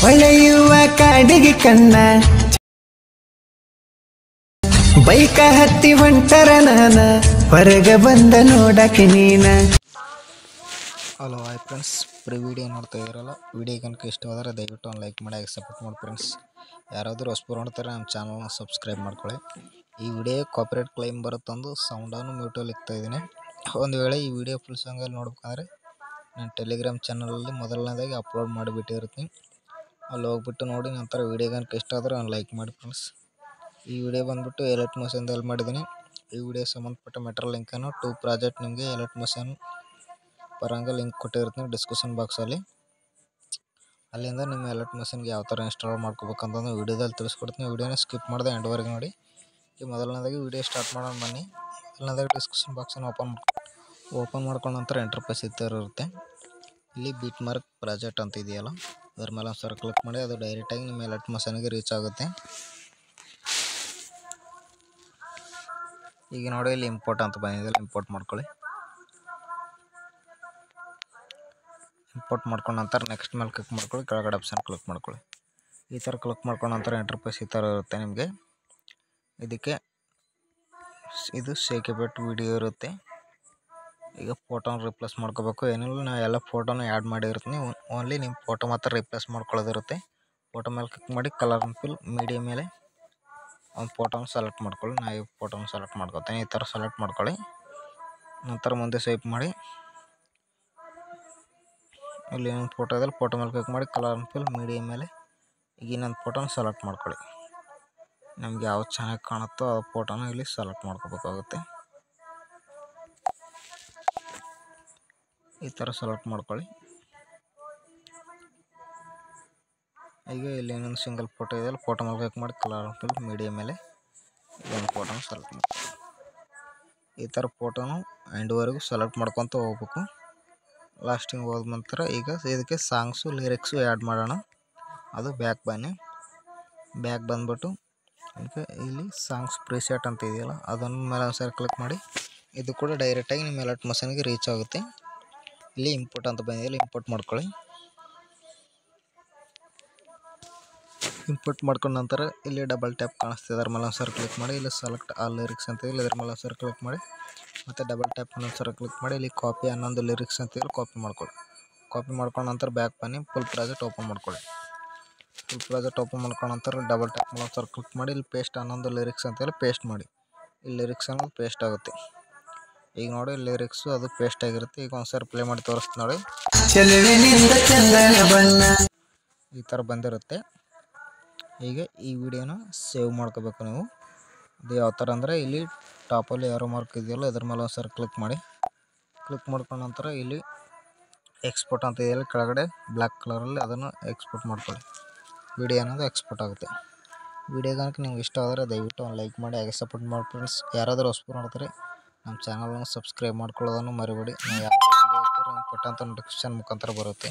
ಹೊಳೆಯುವ ಕಾಡಿಗೆ ಕಣ್ಣ ಬೈಕ ಹತ್ತಿ ಹೊಂಟರ ನಾನ ಹೊರಗ ಬಂದ ನೋಡಕ್ಕೆ ನೀನ. ಹಲೋ ಹಾಯ್ ಫ್ರೆಂಡ್ಸ್, ವಿಡಿಯೋ ನೋಡ್ತಾ ಇದ್ದೀರಲ್ಲ, ವಿಡಿಯೋ ಕనుక ಇಷ್ಟವಾದರೆ ದಯವಿಟ್ಟು ಒಂದು ಲೈಕ್ ಮಾಡಿ, ಹಾಗೆ ಸಪೋರ್ಟ್ ಮಾಡಿ ಫ್ರೆಂಡ್ಸ್. ಯಾರಾದರೂ ಹೊಸಬರು ನೋಡ್ತಾರೆ ನಮ್ಮ ಚಾನಲ್ನ ಸಬ್ಸ್ಕ್ರೈಬ್ ಮಾಡ್ಕೊಳ್ಳಿ. ಈ ವಿಡಿಯೋ ಕಾಪಿರೈಟ್ ಕ್ಲೈಮ್ ಬರುತ್ತಂದು ಸೌಂಡನ್ನು ಮ್ಯೂಟಲ್ಲಿ ಇಕ್ತಾಯಿದ್ದೀನಿ. ಒಂದು ವೇಳೆ ಈ ವಿಡಿಯೋ ಫುಲ್ ಸಾಂಗಲ್ಲಿ ನೋಡ್ಬೇಕಂದ್ರೆ ನಾನು ಟೆಲಿಗ್ರಾಮ್ ಚಾನಲಲ್ಲಿ ಮೊದಲನೇದಾಗಿ ಅಪ್ಲೋಡ್ ಮಾಡಿಬಿಟ್ಟಿರ್ತೀನಿ. ಅಲ್ಲಿ ಹೋಗ್ಬಿಟ್ಟು ನೋಡಿ. ನಂತರ ವಿಡಿಯೋ ಕనుಕ ಇಷ್ಟ ಆದರೆ ಒಂದು ಲೈಕ್ ಮಾಡಿ ಫ್ರೆಂಡ್ಸ್. ಈ ವಿಡಿಯೋ ಬಂದುಬಿಟ್ಟು ಎಲರ್ಟ್ ಮೋಷನ್ದಲ್ಲಿ ಮಾಡಿದ್ದೀನಿ. ಈ ವಿಡಿಯೋ ಸಂಬಂಧಪಟ್ಟ ಮೆಟೀರಿಯಲ್ ಲಿಂಕನ್ನು 2 ಪ್ರಾಜೆಕ್ಟ್ ನಿಮಗೆ ಎಲರ್ಟ್ ಮೋಷನ್ ಪರಂಗ ಲಿಂಕ್ ಕೊಟ್ಟಿರ್ತೀನಿ ಡಿಸ್ಕ್ರಿಪ್ಷನ್ ಬಾಕ್ಸಲ್ಲಿ. ಅಲ್ಲಿಂದ ನಿಮ್ಮ ಎಲರ್ಟ್ ಮೋಷನ್ಗೆ ಯಾವ ಥರ ಇನ್ಸ್ಟಾಲ್ ಮಾಡ್ಕೋಬೇಕಂತಂದು ವಿಡಿಯೋದಲ್ಲಿ ತಿಳಿಸ್ಕೊಡ್ತೀನಿ. ವಿಡಿಯೋನ ಸ್ಕಿಪ್ ಮಾಡಿದೆ ಎಂಡ್ವರೆಗೆ ನೋಡಿ. ಈಗ ಮೊದಲನೇದಾಗಿ ವಿಡಿಯೋ ಸ್ಟಾರ್ಟ್ ಮಾಡೋಣ ಬನ್ನಿ. ಮೊದಲನೇದಾಗಿ ಡಿಸ್ಕ್ರಿಪ್ಷನ್ ಬಾಕ್ಸನ್ನು ಓಪನ್ ಮಾಡ್ಕೊಂಡ ನಂತರ ಇಂಟರ್ಫೇಸ್ ಈ ಥರ ಇರುತ್ತೆ. ಇಲ್ಲಿ ಬೀಟ್ ಮಾರ್ಕ್ ಪ್ರಾಜೆಕ್ಟ್ ಅಂತ ಇದೆಯಲ್ಲ, ಅದರ ಮೇಲೆ ಒಂದು ಸಲ ಕ್ಲಿಕ್ ಮಾಡಿ ಅದು ಡೈರೆಕ್ಟಾಗಿ ನಿಮ್ಮ ಎಲರ್ಟ್ ಮೋಷನ್ಗೆ ರೀಚ್ ಆಗುತ್ತೆ. ಈಗ ನೋಡಿ, ಇಲ್ಲಿ ಇಂಪೋರ್ಟ್ ಅಂತ ಬಂದಿದೆ, ಇಂಪೋರ್ಟ್ ಮಾಡ್ಕೊಳ್ಳಿ. ಇಂಪೋರ್ಟ್ ಮಾಡ್ಕೊಂಡ ನಂತರ ನೆಕ್ಸ್ಟ್ ಮೇಲೆ ಕ್ಲಿಕ್ ಮಾಡ್ಕೊಳ್ಳಿ, ಕೆಳಗಡೆ ಆಪ್ಷನ್ ಕ್ಲಿಕ್ ಮಾಡ್ಕೊಳ್ಳಿ. ಈ ಥರ ಕ್ಲಿಕ್ ಮಾಡ್ಕೊಂಡ ನಂತರ ಇಂಟರ್ಫೇಸ್ ಈ ಥರ ಇರುತ್ತೆ ನಿಮಗೆ. ಇದಕ್ಕೆ ಇದು ಸೇಕೆಬೆಟ್ ವಿಡಿಯೋ ಇರುತ್ತೆ. ಈಗ ಫೋಟೋನ ರಿಪ್ಲೇಸ್ ಮಾಡ್ಕೋಬೇಕು. ಏನಿಲ್ಲ, ನಾನು ಎಲ್ಲ ಫೋಟೋನ ಆ್ಯಡ್ ಮಾಡಿರ್ತೀನಿ. ಓನ್ಲಿ ನಿಮ್ಮ ಫೋಟೋ ಮಾತ್ರ ರಿಪ್ಲೇಸ್ ಮಾಡ್ಕೊಳ್ಳೋದಿರುತ್ತೆ. ಫೋಟೋ ಮೇಲೆ ಕ್ಲಿಕ್ ಮಾಡಿ ಕಲರ್ ಫಿಲ್ ಮೀಡಿಯಾ ಮೇಲೆ ಒಂದು ಫೋಟೋನ ಸೆಲೆಕ್ಟ್ ಮಾಡ್ಕೊಳ್ಳಿ. ನಾನು ಈ ಫೋಟೋನ ಸೆಲೆಕ್ಟ್ ಮಾಡ್ಕೊತೀನಿ. ಈ ಥರ ಸೆಲೆಕ್ಟ್ ಮಾಡ್ಕೊಳ್ಳಿ. ನಂತರ ಮುಂದೆ ಸ್ವೈಪ್ ಮಾಡಿ ಇಲ್ಲಿ ಇನ್ನೊಂದು ಫೋಟೋ ಇದೆ, ಫೋಟೋ ಮೇಲೆ ಕ್ಲಿಕ್ ಮಾಡಿ ಕಲರ್ ಫಿಲ್ ಮೀಡಿಯಾ ಮೇಲೆ ಈಗ ಇನ್ನೊಂದು ಫೋಟೋನ ಸೆಲೆಕ್ಟ್ ಮಾಡ್ಕೊಳ್ಳಿ. ನಮಗೆ ಯಾವ್ದು ಚೆನ್ನಾಗಿ ಕಾಣುತ್ತೋ ಆ ಫೋಟೋನ ಇಲ್ಲಿ ಸೆಲೆಕ್ಟ್ ಮಾಡ್ಕೋಬೇಕಾಗುತ್ತೆ. ಈ ಥರ ಸೆಲೆಕ್ಟ್ ಮಾಡ್ಕೊಳ್ಳಿ. ಈಗ ಇಲ್ಲಿ ಇನ್ನೊಂದು ಸಿಂಗಲ್ ಫೋಟೋ ಇದೆ, ಫೋಟೋ ಮೇಲೆ ಕ್ಲಿಕ್ ಮಾಡಿ ಕಲರ್ ಫಿಲ್ ಮೀಡಿಯಾ ಮೇಲೆ ಒಂದು ಫೋಟೋನ ಸೆಲೆಕ್ಟ್ ಮಾಡ್ಕೊಳ್ಳಿ. ಈ ಥರ ಫೋಟೋನು ಎಂಡ್ವರೆಗೂ ಸೆಲೆಕ್ಟ್ ಮಾಡ್ಕೊತ ಹೋಗ್ಬೇಕು. ಲಾಸ್ಟಿಂಗ್ ಹೋದ ನಂತರ ಈಗ ಇದಕ್ಕೆ ಸಾಂಗ್ಸು ಲಿರಿಕ್ಸು ಆ್ಯಡ್ ಮಾಡೋಣ. ಅದು ಬ್ಯಾಕ್ ಬನ್ನಿ. ಬ್ಯಾಕ್ ಬಂದ್ಬಿಟ್ಟು ಈಗ ಇಲ್ಲಿ ಸಾಂಗ್ಸ್ ಪ್ರಿಸೆಟ್ ಅಂತ ಇದೆಯಲ್ಲ, ಅದನ್ನು ಮೇಲೆ ಒಂದು ಸರಿ ಕ್ಲಿಕ್ ಮಾಡಿ. ಇದು ಕೂಡ ಡೈರೆಕ್ಟಾಗಿ ನಿಮ್ಮ ಎಲರ್ಟ್ ಮೋಷನ್ಗೆ ರೀಚ್ ಆಗುತ್ತೆ. ಇಲ್ಲಿ ಇಂಪೋರ್ಟ್ ಅಂತ ಬಂದಿದೆ, ಇಂಪೋರ್ಟ್ ಮಾಡ್ಕೊಳ್ಳಿ. ಇಂಪೋರ್ಟ್ ಮಾಡ್ಕೊಂಡ ನಂತರ ಇಲ್ಲಿ ಡಬಲ್ ಟ್ಯಾಪ್ ಕಾಣಿಸ್ತಿದೆ, ಅದರ ಮೇಲೆ ಒಂದು ಸರಿ ಕ್ಲಿಕ್ ಮಾಡಿ. ಇಲ್ಲಿ ಸೆಲೆಕ್ಟ್ ಆಲ್ ಲಿರಿಕ್ಸ್ ಅಂತ ಇದೆ, ಇದರ ಮೇಲೆ ಒಂದು ಸರಿ ಕ್ಲಿಕ್ ಮಾಡಿ. ಮತ್ತು ಡಬಲ್ ಟ್ಯಾಪ್ ಒಂದು ಸರಿ ಕ್ಲಿಕ್ ಮಾಡಿ. ಇಲ್ಲಿ ಕಾಪಿ 11 ಲಿರಿಕ್ಸ್ ಅಂತ ಹೇಳಿ ಕಾಪಿ ಮಾಡ್ಕೊಳ್ಳಿ. ಕಾಪಿ ಮಾಡ್ಕೊಂಡ ನಂತರ ಬ್ಯಾಕ್ ಬನ್ನಿ, ಫುಲ್ ಪ್ರಾಜೆಕ್ಟ್ ಓಪನ್ ಮಾಡ್ಕೊಳ್ಳಿ. ಫುಲ್ ಪ್ರಾಜೆಕ್ಟ್ ಓಪನ್ ಮಾಡ್ಕೊಂಡ ನಂತರ ಡಬಲ್ ಟ್ಯಾಪ್ ಒಂದು ಸರಿ ಕ್ಲಿಕ್ ಮಾಡಿ. ಇಲ್ಲಿ ಪೇಸ್ಟ್ 11 ಲಿರಿಕ್ಸ್ ಅಂತೇಳಿ ಪೇಸ್ಟ್ ಮಾಡಿ. ಈ ಲಿರಿಕ್ಸ್ ಅನ್ನೋದು ಪೇಸ್ಟ್ ಆಗುತ್ತೆ. ಈಗ ನೋಡಿ, ಲಿರಿಕ್ಸು ಅದು ಪೇಸ್ಟ್ ಆಗಿರುತ್ತೆ. ಈಗ ಒಂದು ಸರಿ ಪ್ಲೇ ಮಾಡಿ ತೋರಿಸ್ತೀನಿ ನೋಡಿ. ಈ ಥರ ಬಂದಿರುತ್ತೆ. ಈಗ ಈ ವಿಡಿಯೋನ ಸೇವ್ ಮಾಡ್ಕೋಬೇಕು ನೀವು. ಅದು ಯಾವ ಥರ ಅಂದರೆ ಇಲ್ಲಿ ಟಾಪಲ್ಲಿ ಯಾರೋ ಮಾರ್ಕ್ ಇದೆಯಲ್ಲ, ಇದ್ರ ಮೇಲೆ ಒಂದು ಸರಿ ಕ್ಲಿಕ್ ಮಾಡಿ. ಕ್ಲಿಕ್ ಮಾಡ್ಕೊಂಡ ನಂತರ ಇಲ್ಲಿ ಎಕ್ಸ್ಪೋರ್ಟ್ ಅಂತ ಇದೆಯಲ್ಲ ಕೆಳಗಡೆ ಬ್ಲ್ಯಾಕ್ ಕಲರಲ್ಲಿ, ಅದನ್ನು ಎಕ್ಸ್ಪೋರ್ಟ್ ಮಾಡ್ಕೊಳ್ಳಿ. ವಿಡಿಯೋ ಅನ್ನೋದು ಎಕ್ಸ್ಪೋರ್ಟ್ ಆಗುತ್ತೆ. ವಿಡಿಯೋ ಕనుక ನಿಮ್ಗೆ ಇಷ್ಟ ಆದರೆ ದಯವಿಟ್ಟು ಒಂದು ಲೈಕ್ ಮಾಡಿ, ಹಾಗೆ ಸಪೋರ್ಟ್ ಮಾಡಿ ಫ್ರೆಂಡ್ಸ್. ಯಾರಾದರೂ ಹೊಸಬರು ನೋಡ್ತಾರೆ ನಮ್ಮ ಚಾನಲ್ನ ಸಬ್ಸ್ಕ್ರೈಬ್ ಮಾಡ್ಕೊಳ್ಳೋದನ್ನು ಮರಿಬೇಡಿ. ನಾವು ಯಾವುದೇ ವಿಡಿಯೋ ಹಾಕಿದ್ರೆ ನಿಮ್ಗೆ ಪಟ್ಟಂತ ನೋಟಿಫಿಕೇಷನ್ ಮುಖಾಂತರ ಬರುತ್ತೆ.